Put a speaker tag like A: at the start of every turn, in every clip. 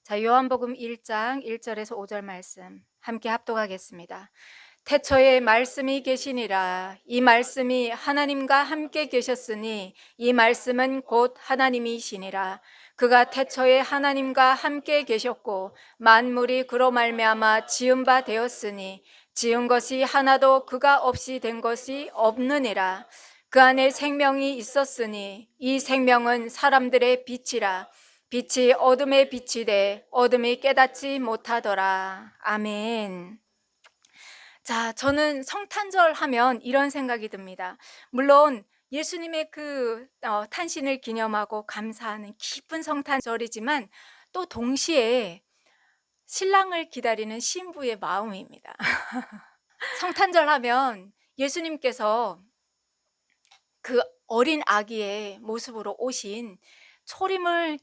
A: 자, 요한복음 1장 1절에서 5절 말씀 함께 합독하겠습니다. 태초에 말씀이 계시니라. 이 말씀이 하나님과 함께 계셨으니 이 말씀은 곧 하나님이시니라. 그가 태초에 하나님과 함께 계셨고 만물이 그로 말미암아 지은 바 되었으니 지은 것이 하나도 그가 없이 된 것이 없느니라. 그 안에 생명이 있었으니 이 생명은 사람들의 빛이라. 빛이 어둠에 비치되 어둠이 깨닫지 못하더라. 아멘. 자, 저는 성탄절 하면 이런 생각이 듭니다. 물론 예수님의 탄신을 기념하고 감사하는 기쁜 성탄절이지만 또 동시에 신랑을 기다리는 신부의 마음입니다. 성탄절 하면 예수님께서 그 어린 아기의 모습으로 오신 초림을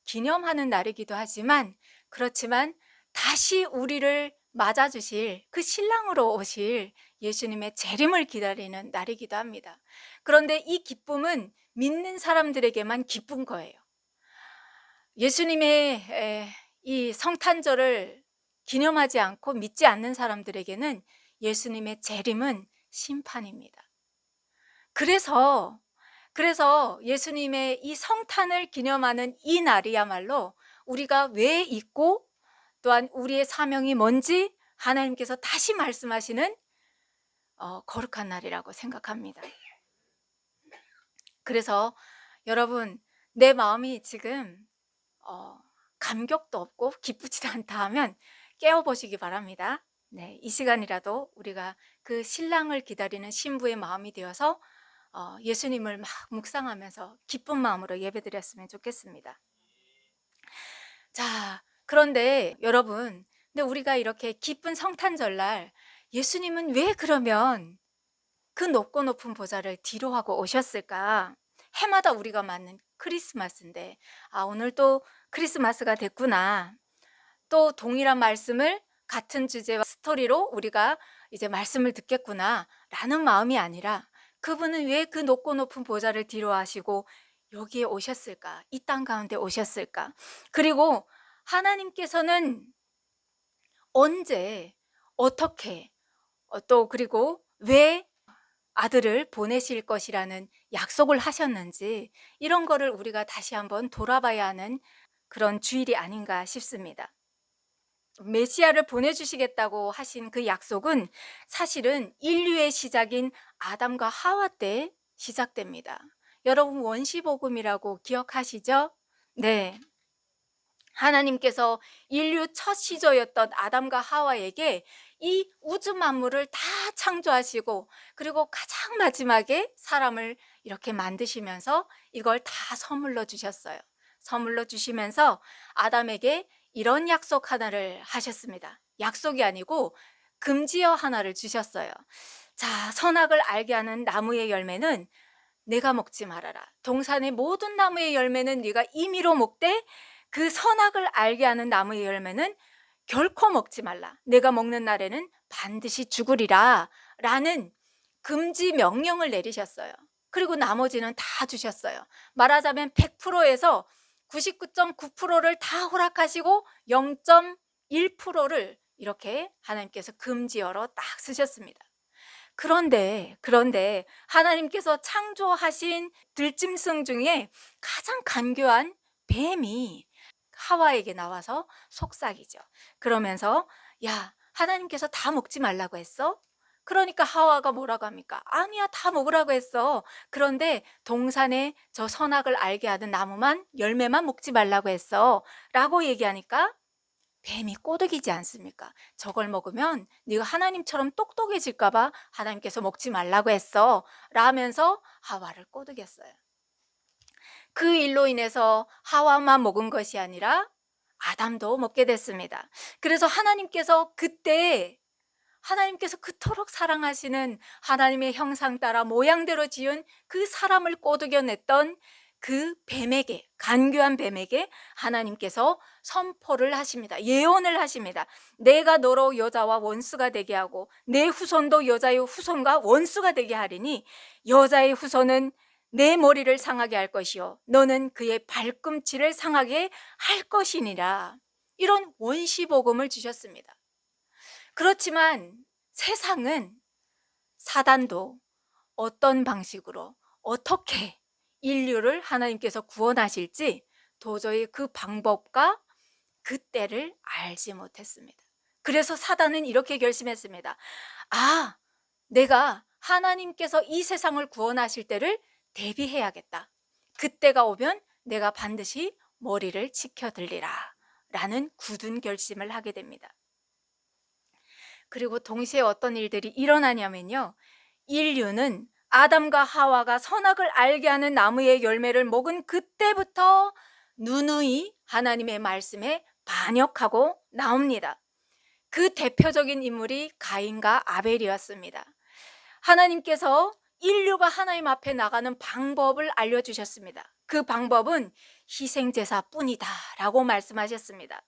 A: 기념하는 날이기도 하지만, 그렇지만 다시 우리를 맞아주실 그 신랑으로 오실 예수님의 재림을 기다리는 날이기도 합니다. 그런데 이 기쁨은 믿는 사람들에게만 기쁜 거예요. 예수님의 이 성탄절을 기념하지 않고 믿지 않는 사람들에게는 예수님의 재림은 심판입니다. 그래서 예수님의 이 성탄을 기념하는 이 날이야말로 우리가 왜 있고 또한 우리의 사명이 뭔지 하나님께서 다시 말씀하시는 거룩한 날이라고 생각합니다. 그래서 여러분, 내 마음이 지금 감격도 없고 기쁘지도 않다 하면 깨워보시기 바랍니다. 네, 이 시간이라도 우리가 그 신랑을 기다리는 신부의 마음이 되어서 예수님을 막 묵상하면서 기쁜 마음으로 예배드렸으면 좋겠습니다. 자, 그런데 여러분, 근데 우리가 이렇게 기쁜 성탄절날 예수님은 왜 그러면 그 높고 높은 보좌를 뒤로 하고 오셨을까? 해마다 우리가 맞는 크리스마스인데, 오늘 또 크리스마스가 됐구나. 또 동일한 말씀을 같은 주제와 스토리로 우리가 이제 말씀을 듣겠구나 라는 마음이 아니라, 그분은 왜 그 높고 높은 보좌를 뒤로 하시고 여기에 오셨을까? 이 땅 가운데 오셨을까? 그리고 하나님께서는 언제, 어떻게, 또 그리고 왜 아들을 보내실 것이라는 약속을 하셨는지, 이런 거를 우리가 다시 한번 돌아봐야 하는 그런 주일이 아닌가 싶습니다. 메시아를 보내주시겠다고 하신 그 약속은 사실은 인류의 시작인 아담과 하와 때 시작됩니다. 여러분, 원시복음이라고 기억하시죠? 네. 하나님께서 인류 첫 시조였던 아담과 하와에게 이 우주 만물을 다 창조하시고, 그리고 가장 마지막에 사람을 이렇게 만드시면서 이걸 다 선물로 주셨어요. 선물로 주시면서 아담에게 이런 약속 하나를 하셨습니다. 약속이 아니고 금지어 하나를 주셨어요. 자, 선악을 알게 하는 나무의 열매는 내가 먹지 말아라. 동산의 모든 나무의 열매는 네가 임의로 먹되 그 선악을 알게 하는 나무의 열매는 결코 먹지 말라. 내가 먹는 날에는 반드시 죽으리라 라는 금지 명령을 내리셨어요. 그리고 나머지는 다 주셨어요. 말하자면 100%에서 99.9%를 다 허락하시고 0.1%를 이렇게 하나님께서 금지어로 딱 쓰셨습니다. 그런데 하나님께서 창조하신 들짐승 중에 가장 간교한 뱀이 하와에게 나와서 속삭이죠. 그러면서 야, 하나님께서 다 먹지 말라고 했어? 그러니까 하와가 뭐라고 합니까? 아니야, 다 먹으라고 했어. 그런데 동산에 저 선악을 알게 하는 나무만, 열매만 먹지 말라고 했어 라고 얘기하니까 뱀이 꼬드기지 않습니까? 저걸 먹으면 네가 하나님처럼 똑똑해질까 봐 하나님께서 먹지 말라고 했어 라면서 하와를 꼬드겼어요. 그 일로 인해서 하와만 먹은 것이 아니라 아담도 먹게 됐습니다. 그래서 하나님께서 그토록 사랑하시는 하나님의 형상 따라 모양대로 지은 그 사람을 꼬드겨냈던 그 뱀에게, 간교한 뱀에게 하나님께서 선포를 하십니다. 예언을 하십니다. 내가 너로 여자와 원수가 되게 하고 내 후손도 여자의 후손과 원수가 되게 하리니 여자의 후손은 내 머리를 상하게 할 것이요 너는 그의 발꿈치를 상하게 할 것이니라. 이런 원시복음을 주셨습니다. 그렇지만 세상은, 사단도 어떤 방식으로 어떻게 인류를 하나님께서 구원하실지 도저히 그 방법과 그 때를 알지 못했습니다. 그래서 사단은 이렇게 결심했습니다. 아, 내가 하나님께서 이 세상을 구원하실 때를 대비해야겠다. 그때가 오면 내가 반드시 머리를 치켜들리라 라는 굳은 결심을 하게 됩니다. 그리고 동시에 어떤 일들이 일어나냐면요, 인류는 아담과 하와가 선악을 알게 하는 나무의 열매를 먹은 그때부터 누누이 하나님의 말씀에 반역하고 나옵니다. 그 대표적인 인물이 가인과 아벨이었습니다. 하나님께서 인류가 하나님 앞에 나가는 방법을 알려주셨습니다. 그 방법은 희생제사뿐이다 라고 말씀하셨습니다.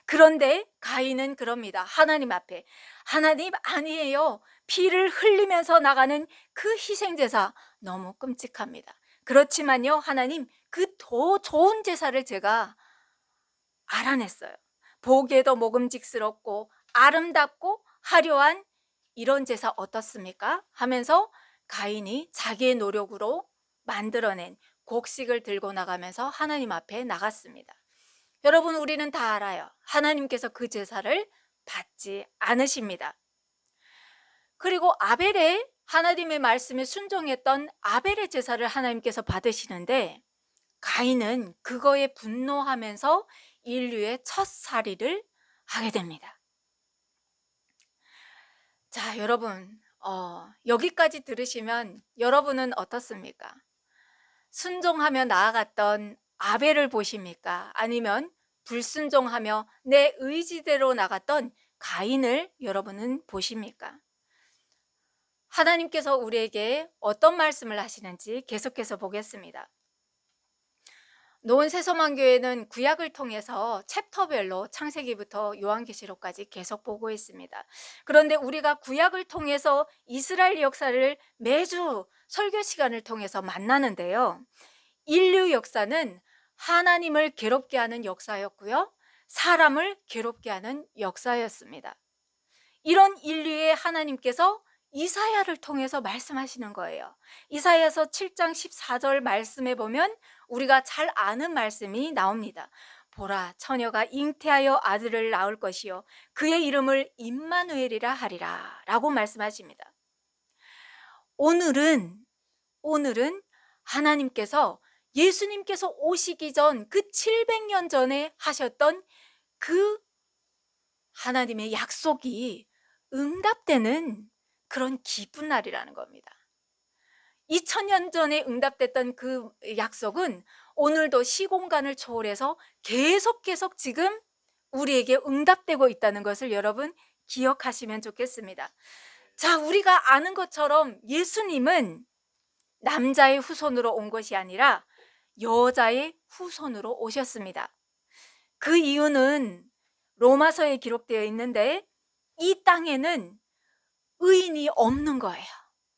A: 그런데 가인은 그럽니다. 하나님 앞에, 하나님, 아니에요. 피를 흘리면서 나가는 그 희생제사 너무 끔찍합니다. 그렇지만요, 하나님, 그 더 좋은 제사를 제가 알아냈어요. 보기에도 먹음직스럽고 아름답고 화려한 이런 제사 어떻습니까? 하면서 가인이 자기의 노력으로 만들어낸 곡식을 들고 나가면서 하나님 앞에 나갔습니다. 여러분, 우리는 다 알아요. 하나님께서 그 제사를 받지 않으십니다. 그리고 아벨의, 하나님의 말씀에 순종했던 아벨의 제사를 하나님께서 받으시는데, 가인은 그거에 분노하면서 인류의 첫 살이를 하게 됩니다. 자, 여러분, 여기까지 들으시면 여러분은 어떻습니까? 순종하며 나아갔던 아벨을 보십니까? 아니면 불순종하며 내 의지대로 나갔던 가인을 여러분은 보십니까? 하나님께서 우리에게 어떤 말씀을 하시는지 계속해서 보겠습니다. 노원세서만교회는 구약을 통해서 챕터별로 창세기부터 요한계시록까지 계속 보고 있습니다. 그런데 우리가 구약을 통해서 이스라엘 역사를 매주 설교 시간을 통해서 만나는데요, 인류 역사는 하나님을 괴롭게 하는 역사였고요, 사람을 괴롭게 하는 역사였습니다. 이런 인류의 하나님께서 이사야를 통해서 말씀하시는 거예요. 이사야서 7장 14절 말씀에 보면 우리가 잘 아는 말씀이 나옵니다. 보라, 처녀가 잉태하여 아들을 낳을 것이요 그의 이름을 임마누엘이라 하리라 라고 말씀하십니다. 오늘은 하나님께서, 예수님께서 오시기 전 그 700년 전에 하셨던 그 하나님의 약속이 응답되는 그런 기쁜 날이라는 겁니다. 2000년 전에 응답됐던 그 약속은 오늘도 시공간을 초월해서 계속 지금 우리에게 응답되고 있다는 것을 여러분 기억하시면 좋겠습니다. 자, 우리가 아는 것처럼 예수님은 남자의 후손으로 온 것이 아니라 여자의 후손으로 오셨습니다. 그 이유는 로마서에 기록되어 있는데, 이 땅에는 의인이 없는 거예요.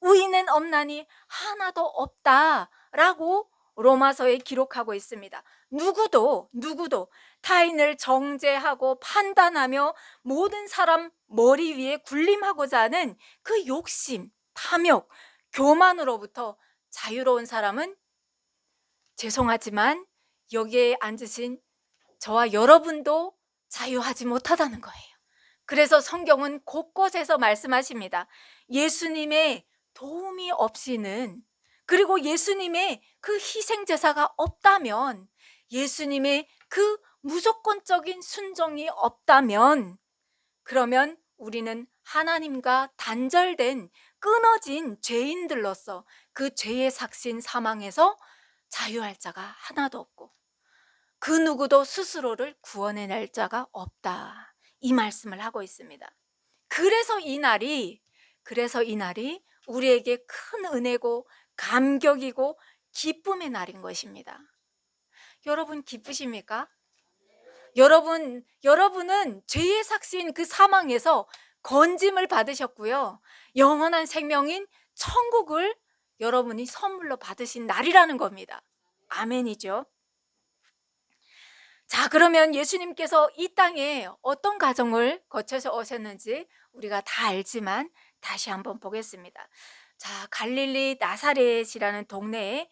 A: 의인은 없나니 하나도 없다라고 로마서에 기록하고 있습니다. 누구도 타인을 정죄하고 판단하며 모든 사람 머리 위에 군림하고자 하는 그 욕심, 탐욕, 교만으로부터 자유로운 사람은, 죄송하지만 여기에 앉으신 저와 여러분도 자유하지 못하다는 거예요. 그래서 성경은 곳곳에서 말씀하십니다. 예수님의 도움이 없이는, 그리고 예수님의 그 희생제사가 없다면, 예수님의 그 무조건적인 순종이 없다면, 그러면 우리는 하나님과 단절된, 끊어진 죄인들로서 그 죄의 삭신 사망에서 자유할 자가 하나도 없고 그 누구도 스스로를 구원해낼 자가 없다, 이 말씀을 하고 있습니다. 그래서 이 날이 우리에게 큰 은혜고 감격이고 기쁨의 날인 것입니다. 여러분 기쁘십니까? 여러분은 죄의 삭신 그 사망에서 건짐을 받으셨고요, 영원한 생명인 천국을 여러분이 선물로 받으신 날이라는 겁니다. 아멘이죠. 자, 그러면 예수님께서 이 땅에 어떤 과정을 거쳐서 오셨는지 우리가 다 알지만 다시 한번 보겠습니다. 자, 갈릴리 나사렛이라는 동네에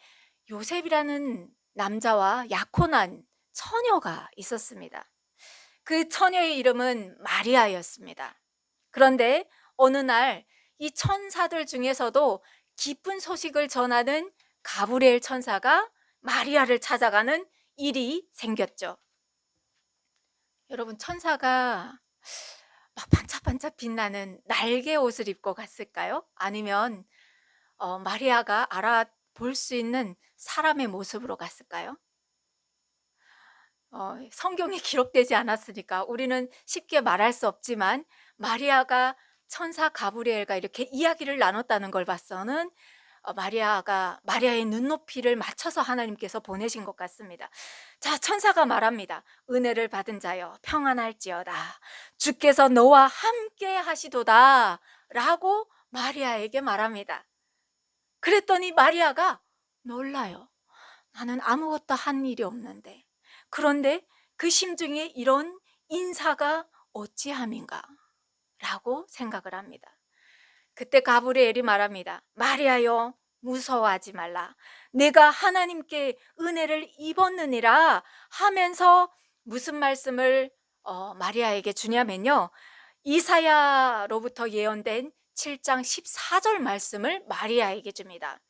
A: 요셉이라는 남자와 약혼한 처녀가 있었습니다. 그 처녀의 이름은 마리아였습니다. 그런데 어느 날 이 천사들 중에서도 기쁜 소식을 전하는 가브리엘 천사가 마리아를 찾아가는 일이 생겼죠. 여러분, 천사가 막 반짝반짝 빛나는 날개 옷을 입고 갔을까요? 아니면 마리아가 알아볼 수 있는 사람의 모습으로 갔을까요? 성경에 기록되지 않았으니까 우리는 쉽게 말할 수 없지만, 마리아가 천사 가브리엘과 이렇게 이야기를 나눴다는 걸 봐서는 마리아의 눈높이를 맞춰서 하나님께서 보내신 것 같습니다. 자, 천사가 말합니다. 은혜를 받은 자여 평안할지어다, 주께서 너와 함께 하시도다 라고 마리아에게 말합니다. 그랬더니 마리아가 놀라요. 나는 아무것도 한 일이 없는데, 그런데 그 심중에 이런 인사가 어찌함인가 라고 생각을 합니다. 그때 가브리엘이 말합니다. 마리아여, 무서워하지 말라. 내가 하나님께 은혜를 입었느니라 하면서 무슨 말씀을 마리아에게 주냐면요, 이사야로부터 예언된 7장 14절 말씀을 마리아에게 줍니다.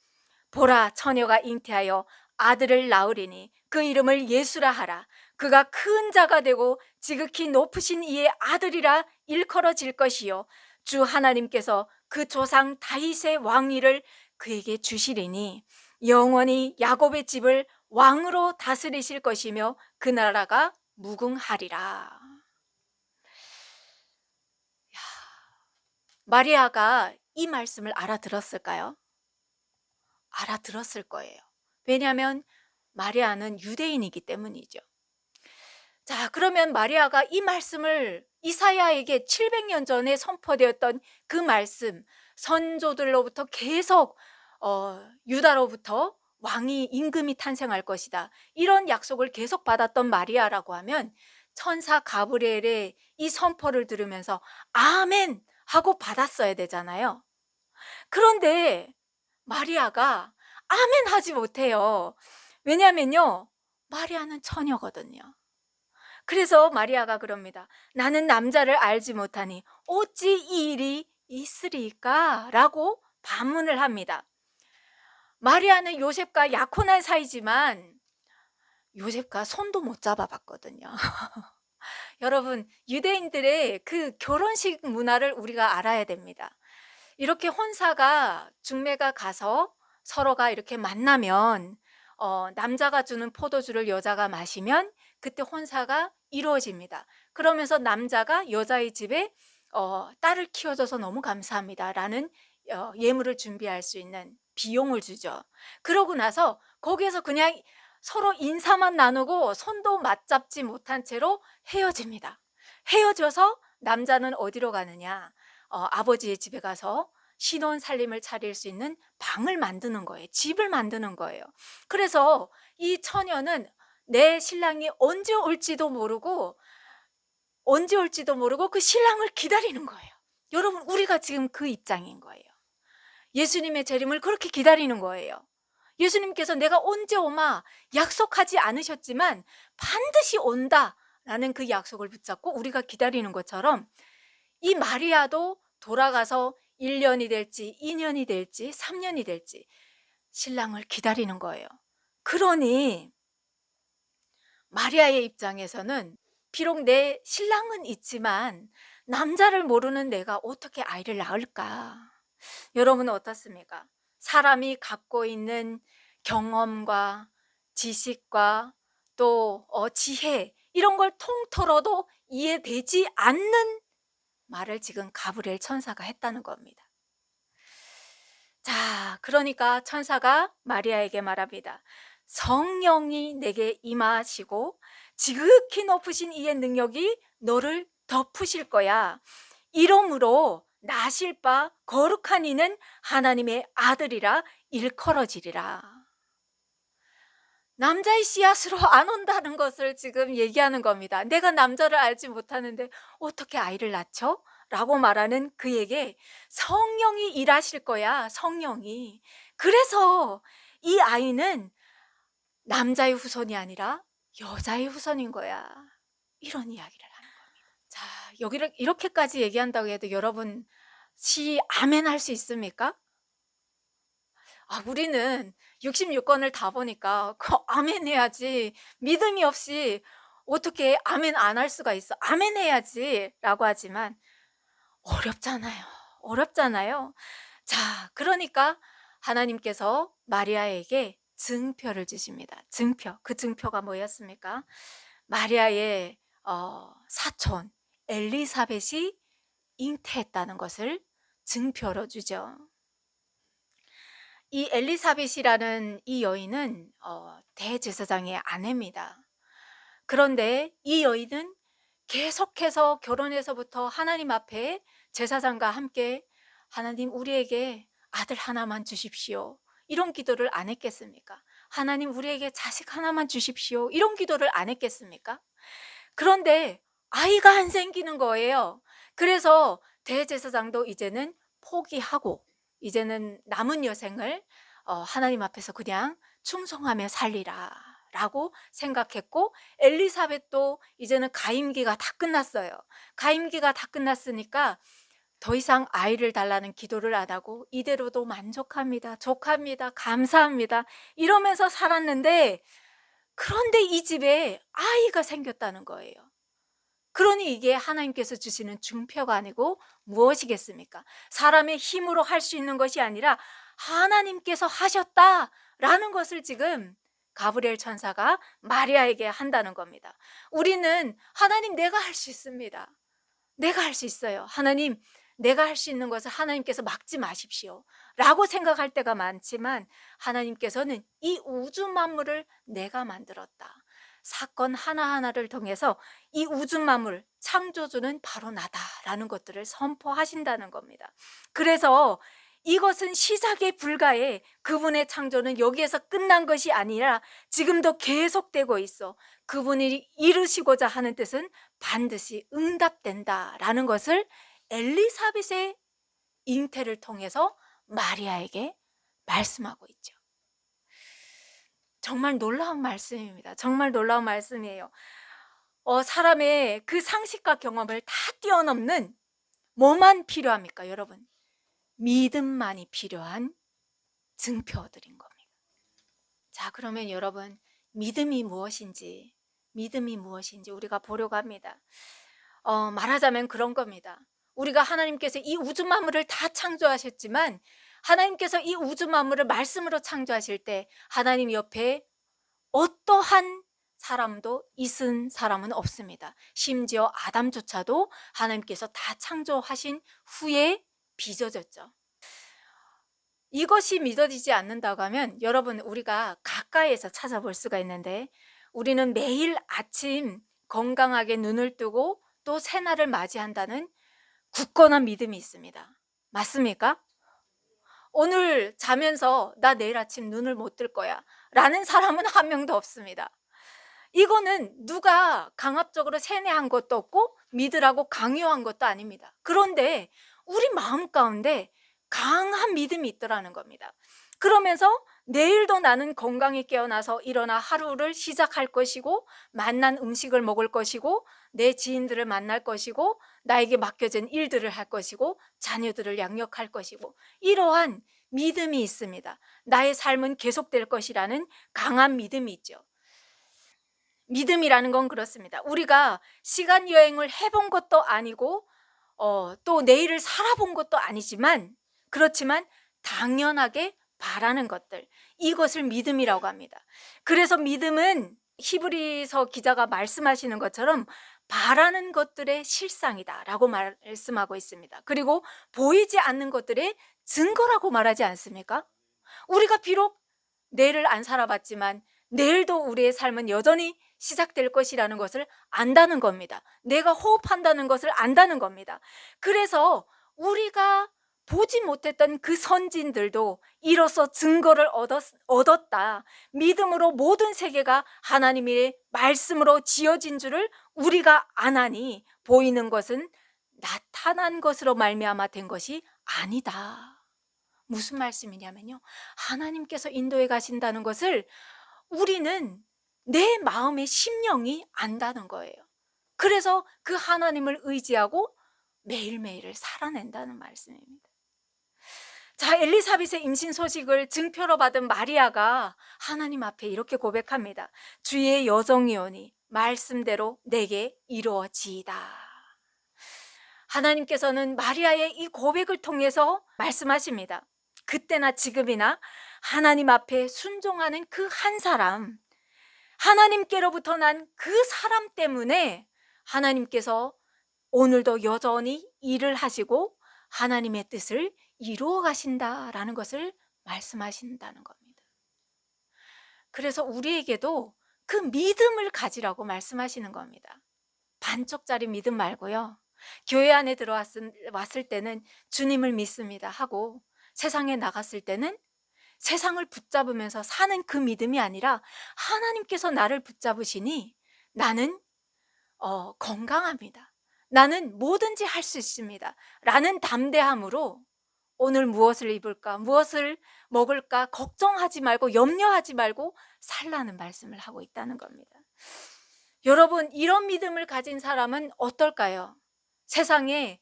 A: 보라, 처녀가 잉태하여 아들을 낳으리니 그 이름을 예수라 하라. 그가 큰 자가 되고 지극히 높으신 이의 아들이라 일컬어질 것이요, 주 하나님께서 그 조상 다윗의 왕위를 그에게 주시리니 영원히 야곱의 집을 왕으로 다스리실 것이며 그 나라가 무궁하리라. 마리아가 이 말씀을 알아들었을까요? 알아들었을 거예요. 왜냐하면 마리아는 유대인이기 때문이죠. 자, 그러면 마리아가 이 말씀을 이사야에게 700년 전에 선포되었던 그 말씀, 선조들로부터 계속 유다로부터 왕이 임금이 탄생할 것이다, 이런 약속을 계속 받았던 마리아라고 하면 천사 가브리엘의 이 선포를 들으면서 아멘 하고 받았어야 되잖아요. 그런데 마리아가 아멘 하지 못해요. 왜냐하면요, 마리아는 처녀거든요. 그래서 마리아가 그럽니다. 나는 남자를 알지 못하니 어찌 이 일이 있으리까? 라고 반문을 합니다. 마리아는 요셉과 약혼한 사이지만 요셉과 손도 못 잡아봤거든요. 여러분, 유대인들의 그 결혼식 문화를 우리가 알아야 됩니다. 이렇게 혼사가 중매가 가서 서로가 이렇게 만나면 남자가 주는 포도주를 여자가 마시면 그때 혼사가 이루어집니다. 그러면서 남자가 여자의 집에 딸을 키워줘서 너무 감사합니다라는 예물을 준비할 수 있는 비용을 주죠. 그러고 나서 거기에서 그냥 서로 인사만 나누고 손도 맞잡지 못한 채로 헤어집니다. 헤어져서 남자는 어디로 가느냐? 아버지의 집에 가서 신혼 살림을 차릴 수 있는 방을 만드는 거예요. 집을 만드는 거예요. 그래서 이 처녀는 내 신랑이 언제 올지도 모르고 그 신랑을 기다리는 거예요. 여러분, 우리가 지금 그 입장인 거예요. 예수님의 재림을 그렇게 기다리는 거예요. 예수님께서 내가 언제 오마 약속하지 않으셨지만 반드시 온다라는 그 약속을 붙잡고 우리가 기다리는 것처럼, 이 마리아도 돌아가서 1년이 될지 2년이 될지 3년이 될지 신랑을 기다리는 거예요. 그러니 마리아의 입장에서는 비록 내 신랑은 있지만 남자를 모르는 내가 어떻게 아이를 낳을까? 여러분은 어떻습니까? 사람이 갖고 있는 경험과 지식과 또 지혜, 이런 걸 통틀어도 이해되지 않는 말을 지금 가브리엘 천사가 했다는 겁니다. 자, 그러니까 천사가 마리아에게 말합니다. 성령이 내게 임하시고 지극히 높으신 이의 능력이 너를 덮으실 거야. 이러므로 나실 바 거룩한 이는 하나님의 아들이라 일컬어지리라. 남자의 씨앗으로 안 온다는 것을 지금 얘기하는 겁니다. 내가 남자를 알지 못하는데 어떻게 아이를 낳죠? 라고 말하는 그에게 성령이 일하실 거야, 성령이. 그래서 이 아이는 남자의 후손이 아니라 여자의 후손인 거야. 이런 이야기를 하는 겁니다. 자, 여기를 이렇게까지 얘기한다고 해도 여러분 아멘 할 수 있습니까? 우리는 66권을 다 보니까 아멘 해야지. 믿음이 없이 어떻게 아멘 안 할 수가 있어. 아멘 해야지. 라고 하지만 어렵잖아요. 어렵잖아요. 자, 그러니까 하나님께서 마리아에게 증표를 주십니다. 증표. 그 증표가 뭐였습니까? 마리아의 사촌 엘리사벳이 잉태했다는 것을 증표로 주죠. 이 엘리사벳이라는 이 여인은 대제사장의 아내입니다. 그런데 이 여인은 계속해서 결혼해서부터 하나님 앞에 제사장과 함께 하나님 우리에게 아들 하나만 주십시오. 이런 기도를 안 했겠습니까? 하나님 우리에게 자식 하나만 주십시오. 이런 기도를 안 했겠습니까? 그런데 아이가 안 생기는 거예요. 그래서 대제사장도 이제는 포기하고 이제는 남은 여생을 하나님 앞에서 그냥 충성하며 살리라 라고 생각했고, 엘리사벳도 이제는 가임기가 다 끝났어요. 가임기가 다 끝났으니까 더 이상 아이를 달라는 기도를 안 하고 이대로도 만족합니다. 족합니다. 감사합니다. 이러면서 살았는데, 그런데 이 집에 아이가 생겼다는 거예요. 그러니 이게 하나님께서 주시는 증표가 아니고 무엇이겠습니까? 사람의 힘으로 할 수 있는 것이 아니라 하나님께서 하셨다라는 것을 지금 가브리엘 천사가 마리아에게 한다는 겁니다. 우리는 하나님 내가 할 수 있습니다. 내가 할 수 있어요. 하나님 내가 할 수 있는 것을 하나님께서 막지 마십시오 라고 생각할 때가 많지만, 하나님께서는 이 우주 만물을 내가 만들었다. 사건 하나하나를 통해서 이 우주 만물 창조주는 바로 나다라는 것들을 선포하신다는 겁니다. 그래서 이것은 시작에 불과해. 그분의 창조는 여기에서 끝난 것이 아니라 지금도 계속되고 있어. 그분이 이루시고자 하는 뜻은 반드시 응답된다라는 것을 엘리사벳의 잉태를 통해서 마리아에게 말씀하고 있죠. 정말 놀라운 말씀입니다. 정말 놀라운 말씀이에요. 사람의 그 상식과 경험을 다 뛰어넘는 뭐만 필요합니까, 여러분? 믿음만이 필요한 증표들인 겁니다. 자, 그러면 여러분, 믿음이 무엇인지 우리가 보려고 합니다. 말하자면 그런 겁니다. 우리가 하나님께서 이 우주 만물을 다 창조하셨지만, 하나님께서 이 우주 만물을 말씀으로 창조하실 때 하나님 옆에 어떠한 사람도 있은 사람은 없습니다. 심지어 아담조차도 하나님께서 다 창조하신 후에 빚어졌죠. 이것이 믿어지지 않는다고 하면 여러분, 우리가 가까이에서 찾아볼 수가 있는데, 우리는 매일 아침 건강하게 눈을 뜨고 또 새날을 맞이한다는 굳건한 믿음이 있습니다. 맞습니까? 오늘 자면서 나 내일 아침 눈을 못 뜰 거야 라는 사람은 한 명도 없습니다. 이거는 누가 강압적으로 세뇌한 것도 없고 믿으라고 강요한 것도 아닙니다. 그런데 우리 마음 가운데 강한 믿음이 있더라는 겁니다. 그러면서 내일도 나는 건강히 깨어나서 일어나 하루를 시작할 것이고, 맛난 음식을 먹을 것이고, 내 지인들을 만날 것이고, 나에게 맡겨진 일들을 할 것이고, 자녀들을 양육할 것이고, 이러한 믿음이 있습니다. 나의 삶은 계속될 것이라는 강한 믿음이 있죠. 믿음이라는 건 그렇습니다. 우리가 시간 여행을 해본 것도 아니고 또 내일을 살아본 것도 아니지만, 그렇지만 당연하게 바라는 것들, 이것을 믿음이라고 합니다. 그래서 믿음은 히브리서 기자가 말씀하시는 것처럼 바라는 것들의 실상이다라고 말씀하고 있습니다. 그리고 보이지 않는 것들의 증거라고 말하지 않습니까? 우리가 비록 내일을 안 살아봤지만 내일도 우리의 삶은 여전히 시작될 것이라는 것을 안다는 겁니다. 내가 호흡한다는 것을 안다는 겁니다. 그래서 우리가 보지 못했던 그 선진들도 이로써 증거를 얻었다. 믿음으로 모든 세계가 하나님의 말씀으로 지어진 줄을 우리가 아나니 보이는 것은 나타난 것으로 말미암아 된 것이 아니다. 무슨 말씀이냐면요, 하나님께서 인도해 가신다는 것을 우리는 내 마음의 심령이 안다는 거예요. 그래서 그 하나님을 의지하고 매일매일을 살아낸다는 말씀입니다. 자, 엘리사벳의 임신 소식을 증표로 받은 마리아가 하나님 앞에 이렇게 고백합니다. 주의 여종이오니 말씀대로 내게 이루어지이다. 하나님께서는 마리아의 이 고백을 통해서 말씀하십니다. 그때나 지금이나 하나님 앞에 순종하는 그 한 사람, 하나님께로부터 난 그 사람 때문에 하나님께서 오늘도 여전히 일을 하시고 하나님의 뜻을 이루어 가신다라는 것을 말씀하신다는 겁니다. 그래서 우리에게도 그 믿음을 가지라고 말씀하시는 겁니다. 반쪽짜리 믿음 말고요, 교회 안에 들어왔을 때는 주님을 믿습니다 하고 세상에 나갔을 때는 세상을 붙잡으면서 사는 그 믿음이 아니라 하나님께서 나를 붙잡으시니 나는 건강합니다, 나는 뭐든지 할 수 있습니다 라는 담대함으로 오늘 무엇을 입을까, 무엇을 먹을까 걱정하지 말고 염려하지 말고 살라는 말씀을 하고 있다는 겁니다. 여러분, 이런 믿음을 가진 사람은 어떨까요? 세상에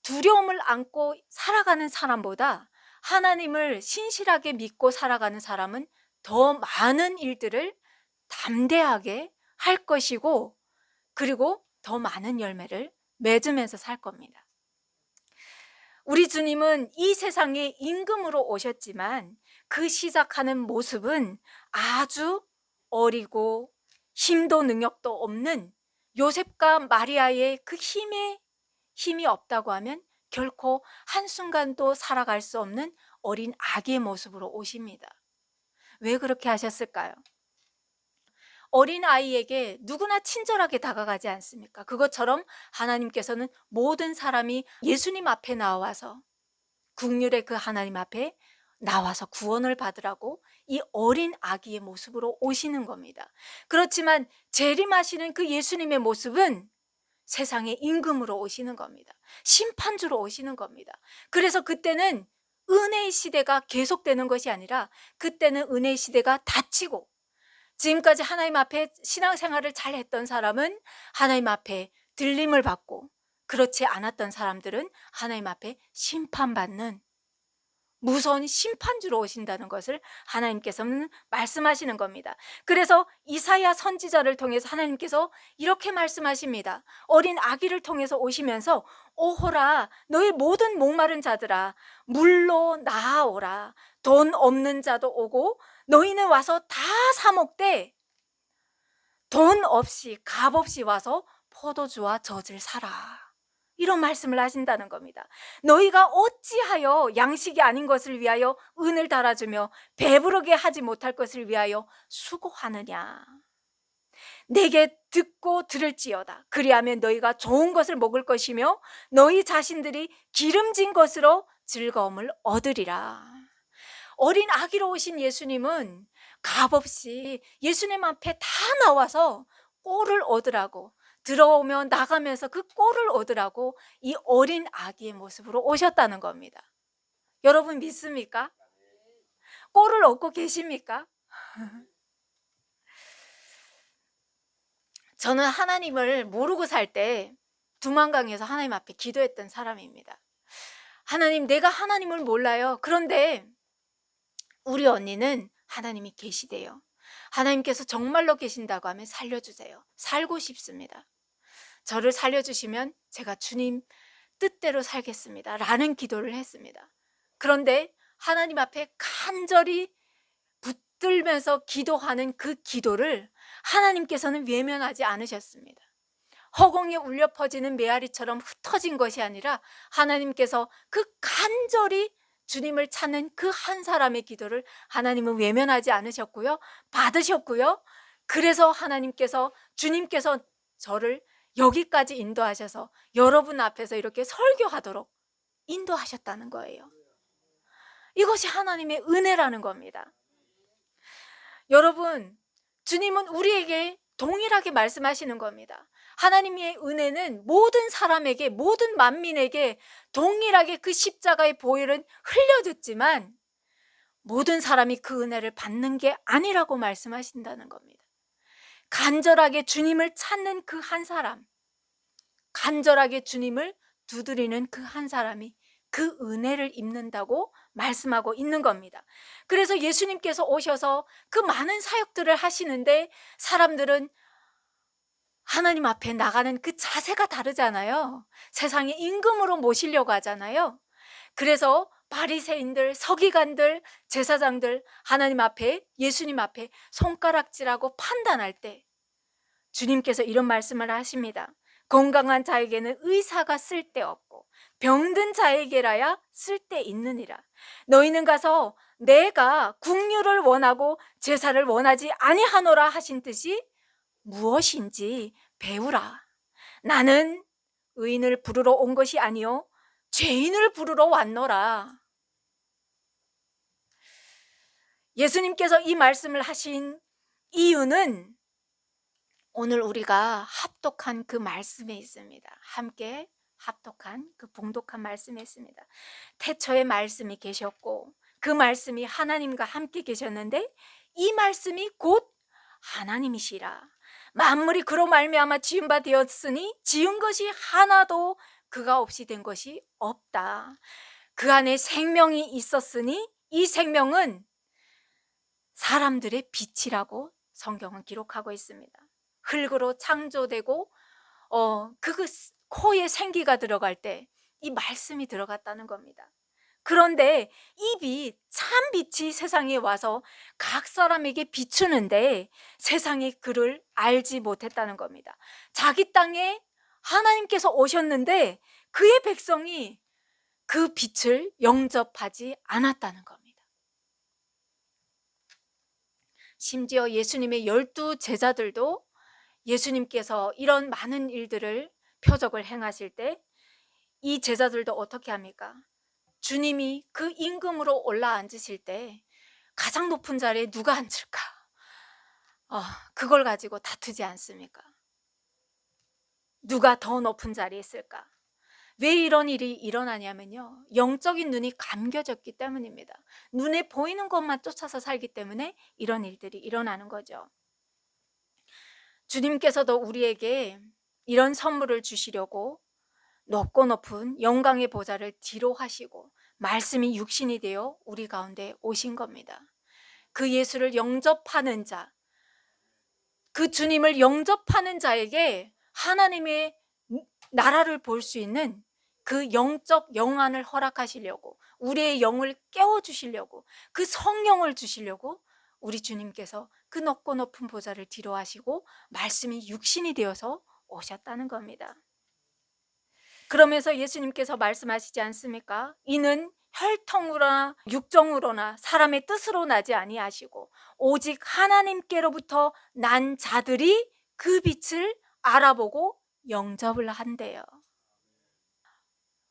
A: 두려움을 안고 살아가는 사람보다 하나님을 신실하게 믿고 살아가는 사람은 더 많은 일들을 담대하게 할 것이고, 그리고 더 많은 열매를 맺으면서 살 겁니다. 우리 주님은 이 세상에 임금으로 오셨지만 그 시작하는 모습은 아주 어리고 힘도 능력도 없는 요셉과 마리아의 그 힘이 없다고 하면 결코 한순간도 살아갈 수 없는 어린 아기의 모습으로 오십니다. 왜 그렇게 하셨을까요? 어린 아이에게 누구나 친절하게 다가가지 않습니까? 그것처럼 하나님께서는 모든 사람이 예수님 앞에 나와서, 국률의 그 하나님 앞에 나와서 구원을 받으라고 이 어린 아기의 모습으로 오시는 겁니다. 그렇지만 재림하시는 그 예수님의 모습은 세상의 임금으로 오시는 겁니다. 심판주로 오시는 겁니다. 그래서 그때는 은혜의 시대가 계속되는 것이 아니라 그때는 은혜의 시대가 닫히고, 지금까지 하나님 앞에 신앙생활을 잘 했던 사람은 하나님 앞에 들림을 받고, 그렇지 않았던 사람들은 하나님 앞에 심판받는 무서운 심판주로 오신다는 것을 하나님께서는 말씀하시는 겁니다. 그래서 이사야 선지자를 통해서 하나님께서 이렇게 말씀하십니다. 어린 아기를 통해서 오시면서 오호라 너희 모든 목마른 자들아 물로 나아오라. 돈 없는 자도 오고 너희는 와서 다 사 먹되 돈 없이 값 없이 와서 포도주와 젖을 사라. 이런 말씀을 하신다는 겁니다. 너희가 어찌하여 양식이 아닌 것을 위하여 은을 달아주며 배부르게 하지 못할 것을 위하여 수고하느냐. 내게 듣고 들을지어다. 그리하면 너희가 좋은 것을 먹을 것이며 너희 자신들이 기름진 것으로 즐거움을 얻으리라. 어린 아기로 오신 예수님은 값없이 예수님 앞에 다 나와서 꼴을 얻으라고, 들어오며 나가면서 그 꼴을 얻으라고 이 어린 아기의 모습으로 오셨다는 겁니다. 여러분 믿습니까? 꼴을 얻고 계십니까? 저는 하나님을 모르고 살 때 두만강에서 하나님 앞에 기도했던 사람입니다. 하나님, 내가 하나님을 몰라요. 그런데 우리 언니는 하나님이 계시대요. 하나님께서 정말로 계신다고 하면 살려주세요. 살고 싶습니다. 저를 살려주시면 제가 주님 뜻대로 살겠습니다 라는 기도를 했습니다. 그런데 하나님 앞에 간절히 붙들면서 기도하는 그 기도를 하나님께서는 외면하지 않으셨습니다. 허공에 울려 퍼지는 메아리처럼 흩어진 것이 아니라 하나님께서 그 간절히 주님을 찾는 그 한 사람의 기도를 하나님은 외면하지 않으셨고요, 받으셨고요. 그래서 하나님께서, 주님께서 저를 여기까지 인도하셔서 여러분 앞에서 이렇게 설교하도록 인도하셨다는 거예요. 이것이 하나님의 은혜라는 겁니다. 여러분, 주님은 우리에게 동일하게 말씀하시는 겁니다. 하나님의 은혜는 모든 사람에게, 모든 만민에게 동일하게 그 십자가의 보혈은 흘려졌지만 모든 사람이 그 은혜를 받는 게 아니라고 말씀하신다는 겁니다. 간절하게 주님을 찾는 그 한 사람, 간절하게 주님을 두드리는 그 한 사람이 그 은혜를 입는다고 말씀하고 있는 겁니다. 그래서 예수님께서 오셔서 그 많은 사역들을 하시는데 사람들은 하나님 앞에 나가는 그 자세가 다르잖아요. 세상에 임금으로 모시려고 하잖아요. 그래서 바리새인들, 서기관들, 제사장들 하나님 앞에, 예수님 앞에 손가락질하고 판단할 때 주님께서 이런 말씀을 하십니다. 건강한 자에게는 의사가 쓸데없고 병든 자에게라야 쓸데있느니라. 너희는 가서 내가 국류를 원하고 제사를 원하지 아니하노라 하신 뜻이 무엇인지 배우라. 나는 의인을 부르러 온 것이 아니요 죄인을 부르러 왔노라. 예수님께서 이 말씀을 하신 이유는 오늘 우리가 합독한 그 말씀에 있습니다. 함께 합독한 그 봉독한 말씀에 있습니다. 태초에 말씀이 계셨고 그 말씀이 하나님과 함께 계셨는데 이 말씀이 곧 하나님이시라. 만물이 그로 말미암아 지은 바 되었으니 지은 것이 하나도 그가 없이 된 것이 없다. 그 안에 생명이 있었으니 이 생명은 사람들의 빛이라고 성경은 기록하고 있습니다. 흙으로 창조되고 그 코에 생기가 들어갈 때 이 말씀이 들어갔다는 겁니다. 그런데 이 빛, 참 빛이 세상에 와서 각 사람에게 비추는데 세상이 그를 알지 못했다는 겁니다. 자기 땅에 하나님께서 오셨는데 그의 백성이 그 빛을 영접하지 않았다는 겁니다. 심지어 예수님의 12 제자들도 예수님께서 이런 많은 일들을 표적을 행하실 때 이 제자들도 어떻게 합니까? 주님이 그 임금으로 올라앉으실 때 가장 높은 자리에 누가 앉을까? 그걸 가지고 다투지 않습니까? 누가 더 높은 자리에 있을까? 왜 이런 일이 일어나냐면요, 영적인 눈이 감겨졌기 때문입니다. 눈에 보이는 것만 쫓아서 살기 때문에 이런 일들이 일어나는 거죠. 주님께서도 우리에게 이런 선물을 주시려고 높고 높은 영광의 보좌를 뒤로 하시고 말씀이 육신이 되어 우리 가운데 오신 겁니다. 그 예수를 영접하는 자, 그 주님을 영접하는 자에게 하나님의 나라를 볼 수 있는 그 영적 영안을 허락하시려고, 우리의 영을 깨워주시려고, 그 성령을 주시려고 우리 주님께서 그 높고 높은 보좌를 뒤로 하시고 말씀이 육신이 되어서 오셨다는 겁니다. 그러면서 예수님께서 말씀하시지 않습니까? 이는 혈통으로나 육정으로나 사람의 뜻으로 나지 아니하시고 오직 하나님께로부터 난 자들이 그 빛을 알아보고 영접을 한대요.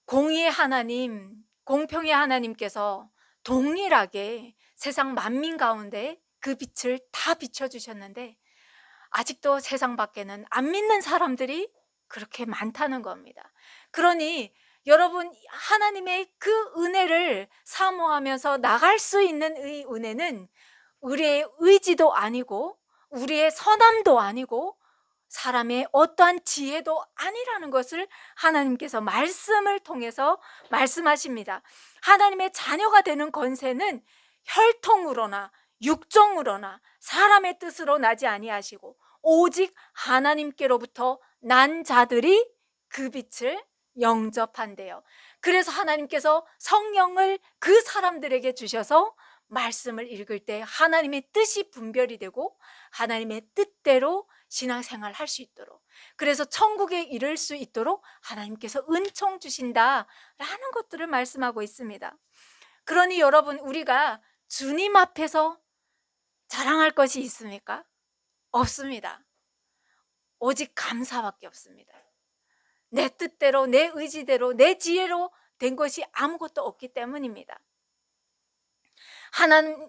A: 공의의 하나님, 공평의 하나님께서 동일하게 세상 만민 가운데 그 빛을 다 비춰주셨는데 아직도 세상 밖에는 안 믿는 사람들이 그렇게 많다는 겁니다. 그러니 여러분, 하나님의 그 은혜를 사모하면서 나갈 수 있는 이 은혜는 우리의 의지도 아니고 우리의 선함도 아니고 사람의 어떠한 지혜도 아니라는 것을 하나님께서 말씀을 통해서 말씀하십니다. 하나님의 자녀가 되는 권세는 혈통으로나 육정으로나 사람의 뜻으로 나지 아니하시고 오직 하나님께로부터 난 자들이 그 빛을 영접한대요. 그래서 하나님께서 성령을 그 사람들에게 주셔서 말씀을 읽을 때 하나님의 뜻이 분별이 되고 하나님의 뜻대로 신앙생활 할 수 있도록, 그래서 천국에 이를 수 있도록 하나님께서 은총 주신다라는 것들을 말씀하고 있습니다. 그러니 여러분, 우리가 주님 앞에서 자랑할 것이 있습니까? 없습니다. 오직 감사밖에 없습니다. 내 뜻대로, 내 의지대로, 내 지혜로 된 것이 아무것도 없기 때문입니다.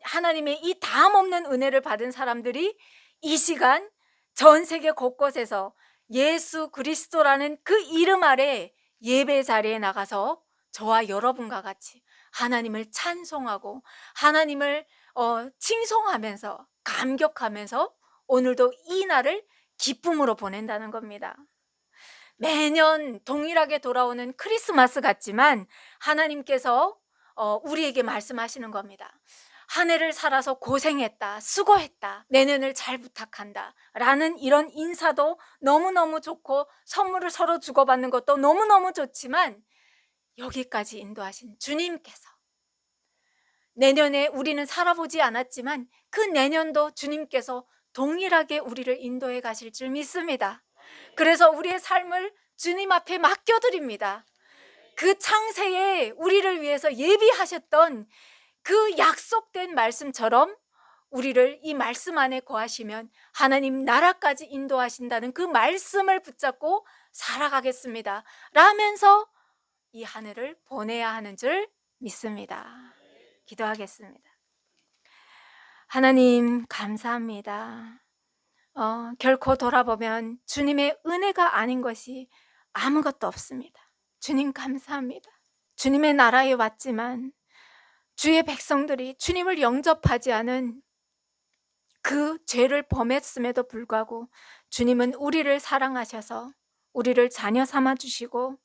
A: 하나님의 이 다음 없는 은혜를 받은 사람들이 이 시간 전 세계 곳곳에서 예수 그리스도라는 그 이름 아래 예배 자리에 나가서 저와 여러분과 같이 하나님을 찬송하고 하나님을 칭송하면서 감격하면서 오늘도 이 날을 기쁨으로 보낸다는 겁니다. 매년 동일하게 돌아오는 크리스마스 같지만 하나님께서 우리에게 말씀하시는 겁니다. 한 해를 살아서 고생했다, 수고했다, 내년을 잘 부탁한다 라는 이런 인사도 너무너무 좋고 선물을 서로 주고받는 것도 너무너무 좋지만 여기까지 인도하신 주님께서 내년에 우리는 살아보지 않았지만 그 내년도 주님께서 동일하게 우리를 인도해 가실 줄 믿습니다. 그래서 우리의 삶을 주님 앞에 맡겨드립니다. 그 창세에 우리를 위해서 예비하셨던 그 약속된 말씀처럼 우리를 이 말씀 안에 거하시면 하나님 나라까지 인도하신다는 그 말씀을 붙잡고 살아가겠습니다 라면서 이 한 해를 보내야 하는 줄 믿습니다. 기도하겠습니다. 하나님 감사합니다. 결코 돌아보면 주님의 은혜가 아닌 것이 아무것도 없습니다. 주님 감사합니다. 주님의 나라에 왔지만 주의 백성들이 주님을 영접하지 않은 그 죄를 범했음에도 불구하고 주님은 우리를 사랑하셔서 우리를 자녀 삼아 주시고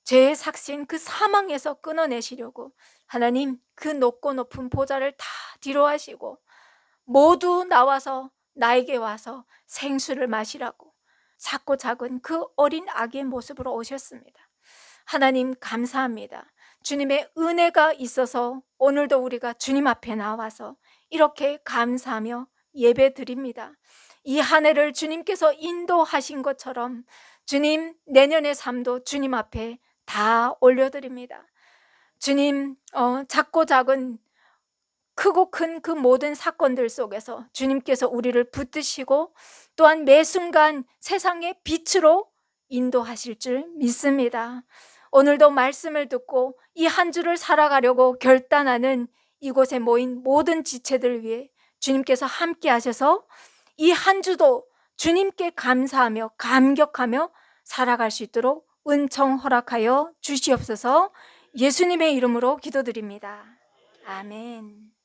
A: 죄의 삭신 그 사망에서 끊어내시려고 하나님 그 높고 높은 보좌를 다 뒤로 하시고 모두 나와서 나에게 와서 생수를 마시라고 작고 작은 그 어린 아기의 모습으로 오셨습니다. 하나님 감사합니다. 주님의 은혜가 있어서 오늘도 우리가 주님 앞에 나와서 이렇게 감사하며 예배 드립니다. 이 한 해를 주님께서 인도하신 것처럼 주님 내년의 삶도 주님 앞에 다 올려드립니다. 주님 작고 작은 크고 큰 그 모든 사건들 속에서 주님께서 우리를 붙드시고 또한 매 순간 세상의 빛으로 인도하실 줄 믿습니다. 오늘도 말씀을 듣고 이 한 주를 살아가려고 결단하는 이곳에 모인 모든 지체들 위해 주님께서 함께 하셔서 이 한 주도 주님께 감사하며 감격하며 살아갈 수 있도록 은총 허락하여 주시옵소서. 예수님의 이름으로 기도드립니다. 아멘.